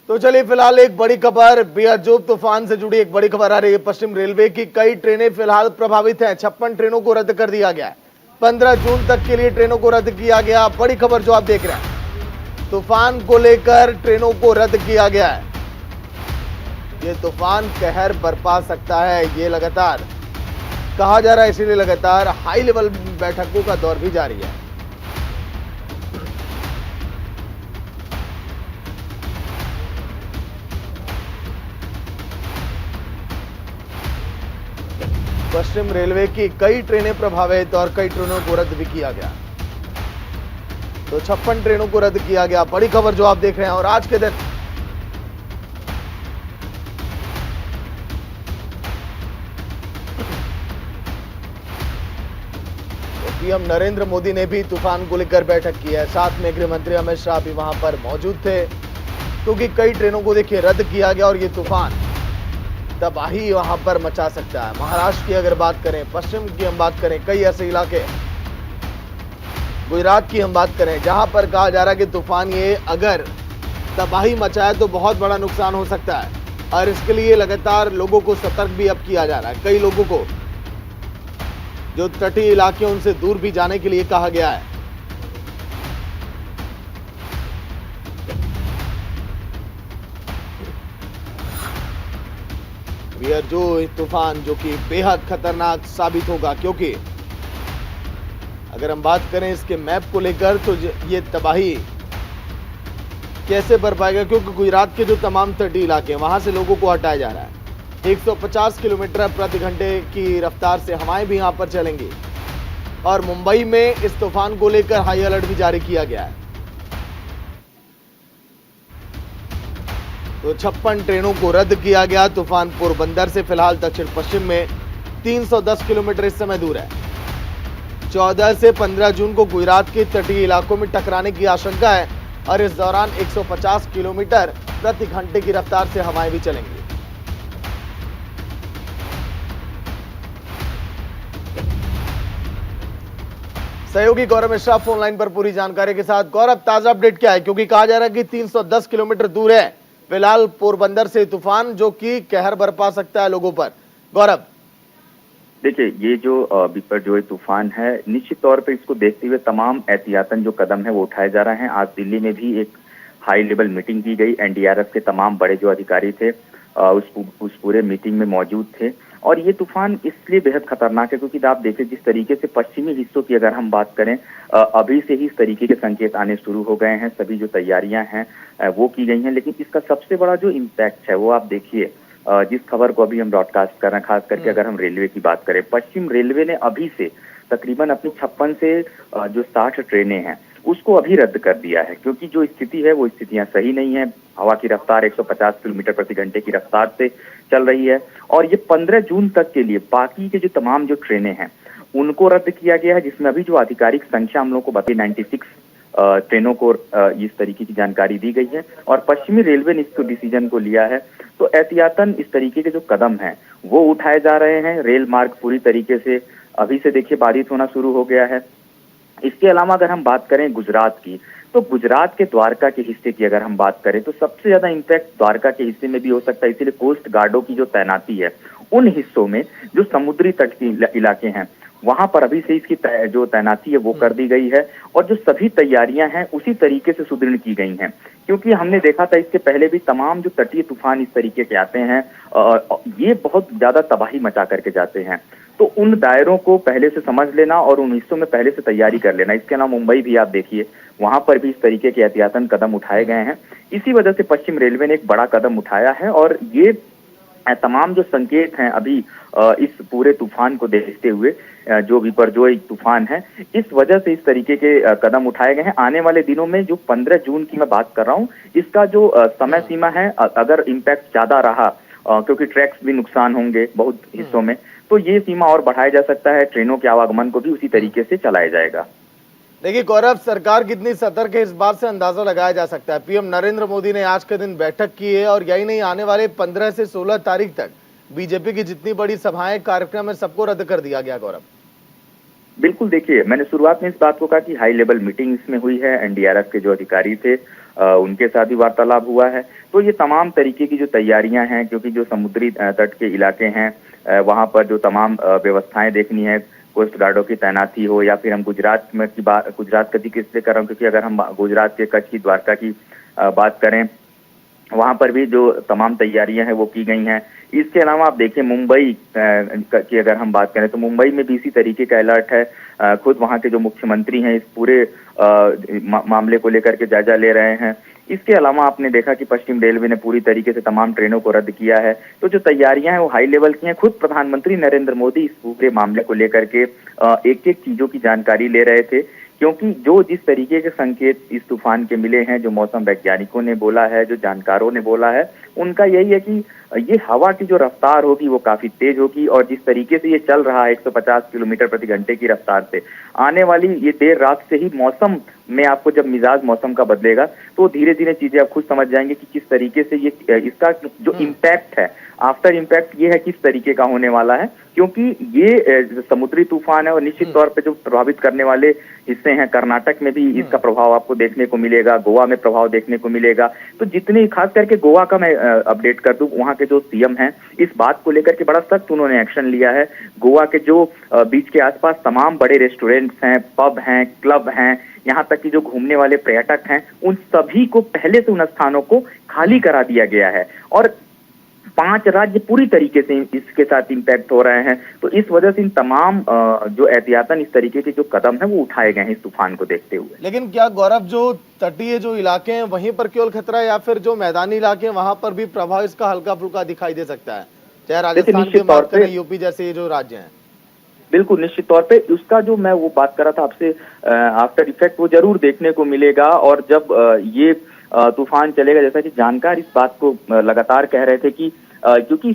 तो चलिए फिलहाल एक बड़ी खबर, बेअजूब तूफान से जुड़ी एक बड़ी खबर आ रही है। पश्चिम रेलवे की कई ट्रेनें फिलहाल प्रभावित हैं। 56 ट्रेनों को रद्द कर दिया गया है। 15 जून तक के लिए ट्रेनों को रद्द किया गया। बड़ी खबर जो आप देख रहे हैं, तूफान को लेकर ट्रेनों को रद्द किया गया है। ये तूफान कहर बरपा सकता है, ये लगातार कहा जा रहा है, इसीलिए लगातार हाई लेवल बैठकों का दौर भी जारी है। पश्चिम रेलवे की कई ट्रेनें प्रभावित और कई ट्रेनों को रद्द भी किया गया। तो 56 ट्रेनों को रद्द किया गया। बड़ी खबर जो आप देख रहे हैं। और आज के दिन तो पीएम नरेंद्र मोदी ने भी तूफान को लेकर बैठक की है। साथ में गृह मंत्री अमित शाह भी वहां पर मौजूद थे, क्योंकि कई ट्रेनों को देखिए रद्द किया गया और ये तूफान तबाही वहां पर मचा सकता है। महाराष्ट्र की अगर बात करें, पश्चिम की हम बात करें, कई ऐसे इलाके, गुजरात की हम बात करें, जहां पर कहा जा रहा है कि तूफान ये अगर तबाही मचाए तो बहुत बड़ा नुकसान हो सकता है। और इसके लिए लगातार लोगों को सतर्क भी अब किया जा रहा है। कई लोगों को जो तटीय इलाके उनसे दूर भी जाने के लिए कहा गया है। जो तूफान जो कि बेहद खतरनाक साबित होगा, क्योंकि अगर हम बात करें इसके मैप को लेकर तो ये तबाही कैसे बर पाएगा, क्योंकि गुजरात के जो तमाम तटीय इलाके हैं वहां से लोगों को हटाया जा रहा है। 150 किलोमीटर प्रति घंटे की रफ्तार से हवाएं भी यहां पर चलेंगी। और मुंबई में इस तूफान को लेकर हाई अलर्ट भी जारी किया गया है। तो 56 ट्रेनों को रद्द किया गया। तूफान पोरबंदर से फिलहाल दक्षिण पश्चिम में 310 किलोमीटर इस समय दूर है। 14 से 15 जून को गुजरात के तटीय इलाकों में टकराने की आशंका है और इस दौरान 150 किलोमीटर प्रति घंटे की रफ्तार से हवाएं भी चलेंगी। सहयोगी गौरव मिश्रा फोन लाइन पर पूरी जानकारी के साथ। गौरव, ताजा अपडेट क्या है, क्योंकि कहा जा रहा है कि 310 किलोमीटर दूर है फिलहाल पोरबंदर से तूफान, जो कि कहर बरपा सकता है लोगों पर। गौरव, देखिए, ये जो बिपरजॉय तूफान है, निश्चित तौर पे इसको देखते हुए तमाम एहतियातन जो कदम है वो उठाए जा रहे हैं। आज दिल्ली में भी एक हाई लेवल मीटिंग की गई। एनडीआरएफ के तमाम बड़े जो अधिकारी थे उस पूरे मीटिंग में मौजूद थे। और ये तूफान इसलिए बेहद खतरनाक है क्योंकि आप देखें जिस तरीके से पश्चिमी हिस्सों की अगर हम बात करें, अभी से ही इस तरीके के संकेत आने शुरू हो गए हैं। सभी जो तैयारियां हैं वो की गई हैं, लेकिन इसका सबसे बड़ा जो इम्पैक्ट है वो आप देखिए, जिस खबर को अभी हम ब्रॉडकास्ट कर रहे हैं, खास करके अगर हम रेलवे की बात करें, पश्चिम रेलवे ने अभी से तकरीबन अपनी 56 से जो 60 ट्रेनें हैं उसको अभी रद्द कर दिया है, क्योंकि जो स्थिति है वो स्थितियां सही नहीं है। हवा की रफ्तार 150 किलोमीटर प्रति घंटे की रफ्तार से चल रही है और ये 15 जून तक के लिए बाकी के जो तमाम जो ट्रेनें हैं उनको रद्द किया गया है, जिसमें अभी जो आधिकारिक संख्या हम लोग को बताई 96 ट्रेनों को इस तरीके की जानकारी दी गई है और पश्चिमी रेलवे ने इसको डिसीजन को लिया है। तो एहतियातन इस तरीके के जो कदम हैं वो उठाए जा रहे हैं। रेल मार्ग पूरी तरीके से अभी से देखिए बाधित होना शुरू हो गया है। इसके अलावा अगर हम बात करें गुजरात की, तो गुजरात के द्वारका के हिस्से की अगर हम बात करें तो सबसे ज्यादा इम्पैक्ट द्वारका के हिस्से में भी हो सकता है। इसीलिए कोस्ट गार्डों की जो तैनाती है उन हिस्सों में जो समुद्री तट के इलाके हैं वहां पर अभी से इसकी जो तैनाती है वो कर दी गई है और जो सभी तैयारियां हैं उसी तरीके से सुदृढ़ की गई हैं, क्योंकि हमने देखा था इसके पहले भी तमाम जो तटीय तूफान इस तरीके के आते हैं ये बहुत ज्यादा तबाही मचा करके जाते हैं। तो उन दायरों को पहले से समझ लेना और उन हिस्सों में पहले से तैयारी कर लेना। इसके अलावा मुंबई भी आप देखिए, वहां पर भी इस तरीके के एहतियातन कदम उठाए गए हैं। इसी वजह से पश्चिम रेलवे ने एक बड़ा कदम उठाया है और ये तमाम जो संकेत हैं अभी इस पूरे तूफान को देखते हुए, जो बिपरजॉय तूफान है, इस वजह से इस तरीके के कदम उठाए गए हैं। आने वाले दिनों में जो 15 जून की मैं बात कर रहा हूँ, इसका जो समय सीमा है, अगर इम्पैक्ट ज्यादा रहा क्योंकि ट्रैक्स भी नुकसान होंगे बहुत हिस्सों में, तो ये सीमा और बढ़ाया जा सकता है। ट्रेनों के आवागमन को भी उसी तरीके से चलाया जाएगा। देखिए गौरव, सरकार कितनी सतर्क है इस बात से अंदाजा लगाया जा सकता है। पीएम नरेंद्र मोदी ने आज के दिन बैठक की है और यही नहीं, आने वाले 15 से 16 तारीख तक बीजेपी की जितनी बड़ी सभाएं कार्यक्रम है सबको रद्द कर दिया गया। गौरव, बिल्कुल, देखिए मैंने शुरुआत में इस बात को कहा कि हाई लेवल मीटिंग इसमें हुई है। एनडीआरएफ के जो अधिकारी थे उनके साथ भी वार्तालाप हुआ है। तो ये तमाम तरीके की जो तैयारियां हैं, क्योंकि जो समुद्री तट के इलाके हैं वहां पर जो तमाम व्यवस्थाएं देखनी है, कोस्ट गार्डों की तैनाती हो, या फिर हम गुजरात में की बात, गुजरात का जिक्र इसलिए कर रहा हूँ क्योंकि अगर हम गुजरात के कच्छ की, द्वारका की बात करें, वहां पर भी जो तमाम तैयारियां हैं वो की गई हैं। इसके अलावा आप देखिए मुंबई की अगर हम बात करें तो मुंबई में भी इसी तरीके का अलर्ट है। खुद वहां के जो मुख्यमंत्री हैं इस पूरे मामले को लेकर के जायजा ले रहे हैं। इसके अलावा आपने देखा कि पश्चिम रेलवे ने पूरी तरीके से तमाम ट्रेनों को रद्द किया है। तो जो तैयारियां हैं वो हाई लेवल की हैं। खुद प्रधानमंत्री नरेंद्र मोदी इस पूरे मामले को लेकर के एक एक चीजों की जानकारी ले रहे थे, क्योंकि जो जिस तरीके के संकेत इस तूफान के मिले हैं, जो मौसम वैज्ञानिकों ने बोला है, जो जानकारों ने बोला है, उनका यही है कि ये हवा की जो रफ्तार होगी वो काफी तेज होगी, और जिस तरीके से ये चल रहा है 150 किलोमीटर प्रति घंटे की रफ्तार से, आने वाली ये देर रात से ही मौसम में आपको जब मिजाज मौसम का बदलेगा तो धीरे धीरे चीजें आप खुद समझ जाएंगे कि किस तरीके से ये इसका जो इम्पैक्ट है, आफ्टर इम्पैक्ट ये है किस तरीके का होने वाला है। क्योंकि ये समुद्री तूफान है और निश्चित तौर पे जो प्रभावित करने वाले हिस्से हैं, कर्नाटक में भी इसका प्रभाव आपको देखने को मिलेगा, गोवा में प्रभाव देखने को मिलेगा। तो जितनी, खास करके गोवा का मैं अपडेट कर दूं, वहां के जो सीएम हैं इस बात को लेकर के बड़ा सख्त उन्होंने एक्शन लिया है। गोवा के जो बीच के आसपास तमाम बड़े रेस्टोरेंट्स हैं, पब हैं, क्लब हैं, यहाँ तक कि जो घूमने वाले पर्यटक हैं, उन सभी को पहले से उन स्थानों को खाली करा दिया गया है। और 5 राज्य पूरी तरीके से इसके साथ इंपैक्ट हो रहे हैं। तो इस वजह से इन तमाम जो एहतियातन इस तरीके के जो कदम है वो उठाए गए हैं इस तूफान को देखते हुए। लेकिन क्या गौरव, जो तटीय जो इलाके हैं वहीं पर केवल खतरा है, या फिर जो मैदानी इलाके हैं वहां पर भी प्रभाव इसका हल्का फुल्का दिखाई दे सकता है, चाहे राजस्थान की बात करें, यूपी जैसे ये जो राज्य हैं? बिल्कुल, निश्चित तौर पे उसका जो मैं वो बात कर रहा था आपसे, आफ्टर इफेक्ट वो जरूर देखने को मिलेगा। और जब ये तूफान चलेगा, जैसा कि जानकार इस बात को लगातार कह रहे थे कि क्योंकि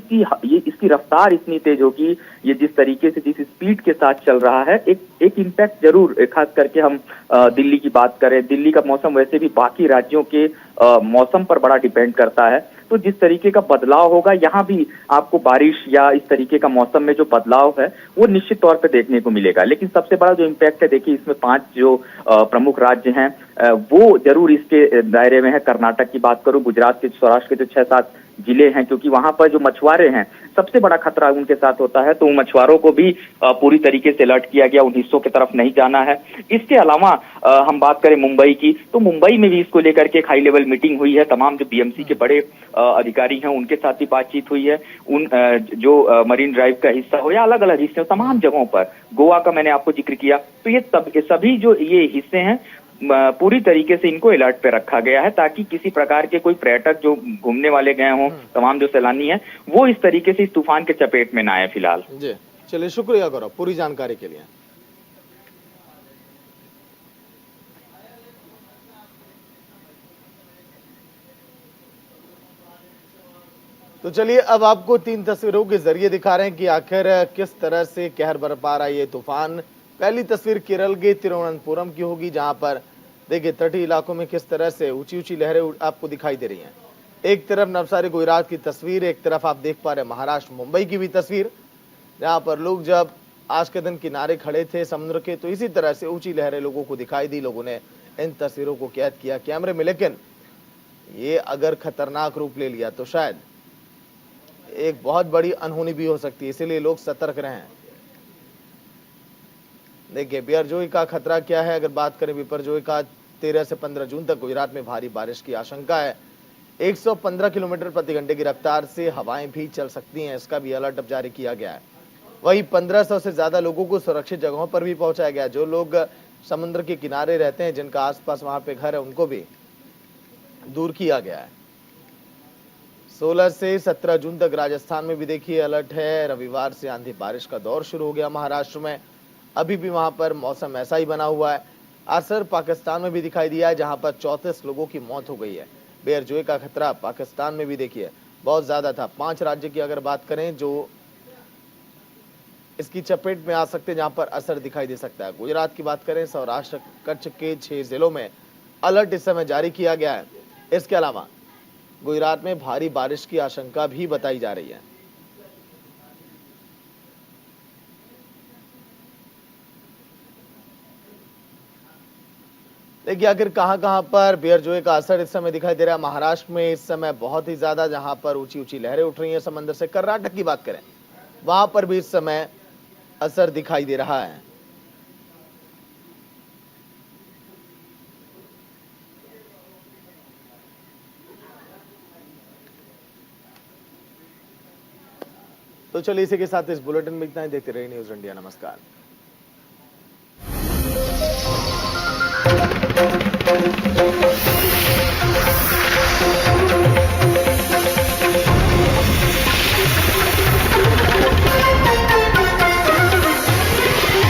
इसकी रफ्तार इतनी तेज होगी, ये जिस तरीके से, जिस स्पीड के साथ चल रहा है, एक इम्पैक्ट जरूर, खास करके हम दिल्ली की बात करें, दिल्ली का मौसम वैसे भी बाकी राज्यों के मौसम पर बड़ा डिपेंड करता है। तो जिस तरीके का बदलाव होगा, यहाँ भी आपको बारिश या इस तरीके का मौसम में जो बदलाव है वो निश्चित तौर पे देखने को मिलेगा। लेकिन सबसे बड़ा जो इम्पैक्ट है, देखिए इसमें 5 जो प्रमुख राज्य हैं वो जरूर इसके दायरे में है। कर्नाटक की बात करूं, गुजरात के, सौराष्ट्र के जो 6-7 जिले हैं, क्योंकि वहां पर जो मछुआरे हैं सबसे बड़ा खतरा उनके साथ होता है, तो उन मछुआरों को भी पूरी तरीके से अलर्ट किया गया, उन हिस्सों की तरफ नहीं जाना है। इसके अलावा हम बात करें मुंबई की, तो मुंबई में भी इसको लेकर के एक हाई लेवल मीटिंग हुई है। तमाम जो बीएमसी के बड़े अधिकारी हैं उनके साथ भी बातचीत हुई है। उन जो मरीन ड्राइव का हिस्सा हो या अलग अलग हिस्से हो, तमाम जगहों पर, गोवा का मैंने आपको जिक्र किया, तो ये सभी जो ये हिस्से हैं पूरी तरीके से इनको अलर्ट पे रखा गया है, ताकि किसी प्रकार के कोई पर्यटक जो घूमने वाले गए हों, तमाम जो सैलानी हैं, वो इस तरीके से इस तूफान के चपेट में ना आए फिलहाल। जी चलिए, शुक्रिया गौरव पूरी जानकारी के लिए। तो चलिए, अब आपको 3 तस्वीरों के जरिए दिखा रहे हैं कि आखिर किस तरह से कहर बरपा रहा है ये तूफान। पहली तस्वीर केरल के तिरुवनंतपुरम की होगी, जहां पर देखिए तटीय इलाकों में किस तरह से ऊंची ऊंची लहरें आपको दिखाई दे रही हैं। एक तरफ नवसारी गुजरात की तस्वीर, एक तरफ आप देख पा रहे हैं महाराष्ट्र मुंबई की भी तस्वीर, जहां पर लोग जब आज के दिन किनारे खड़े थे समुद्र के, तो इसी तरह से ऊंची लहरें लोगों को दिखाई दी। लोगों ने इन तस्वीरों को कैद किया कैमरे में। लेकिन ये अगर खतरनाक रूप ले लिया तो शायद एक बहुत बड़ी अनहोनी भी हो सकती है, इसीलिए लोग सतर्क रहें। देखिए बिपरजोई का खतरा क्या है, अगर बात करें बिपरजोई का, 13 से 15 जून तक गुजरात में भारी बारिश की आशंका है। 115 किलोमीटर प्रति घंटे की रफ्तार से हवाएं भी चल सकती हैं, इसका भी अलर्ट अब जारी किया गया है। वहीं 1500 से ज्यादा लोगों को सुरक्षित जगहों पर भी पहुंचाया गया। जो लोग समुद्र के किनारे रहते हैं, जिनका आसपास वहां पे घर है, उनको भी दूर किया गया है। 16 से 17 जून तक राजस्थान में भी देखिए अलर्ट है। रविवार से आंधी बारिश का दौर शुरू हो गया महाराष्ट्र में, अभी भी वहां पर मौसम ऐसा ही बना हुआ है। असर पाकिस्तान में भी दिखाई दिया है, जहां पर 34 लोगों की मौत हो गई है। बिपरजोई का खतरा पाकिस्तान में भी देखिए बहुत ज्यादा था। 5 राज्य की अगर बात करें जो इसकी चपेट में आ सकते हैं, जहां पर असर दिखाई दे सकता है। गुजरात की बात करें, सौराष्ट्र कच्छ के 6 जिलों में अलर्ट इस समय जारी किया गया है। इसके अलावा गुजरात में भारी बारिश की आशंका भी बताई जा रही है। देखिए आखिर कहां पर बियरजोए का असर इस समय दिखाई दे रहा है। महाराष्ट्र में इस समय बहुत ही ज्यादा, जहां पर ऊंची ऊंची लहरें उठ रही हैं समंदर से। कर्नाटक की बात करें, वहां पर भी इस समय असर दिखाई दे रहा है। तो चलिए इसी के साथ इस बुलेटिन में इतना ही। देखते रहिए न्यूज इंडिया। नमस्कार।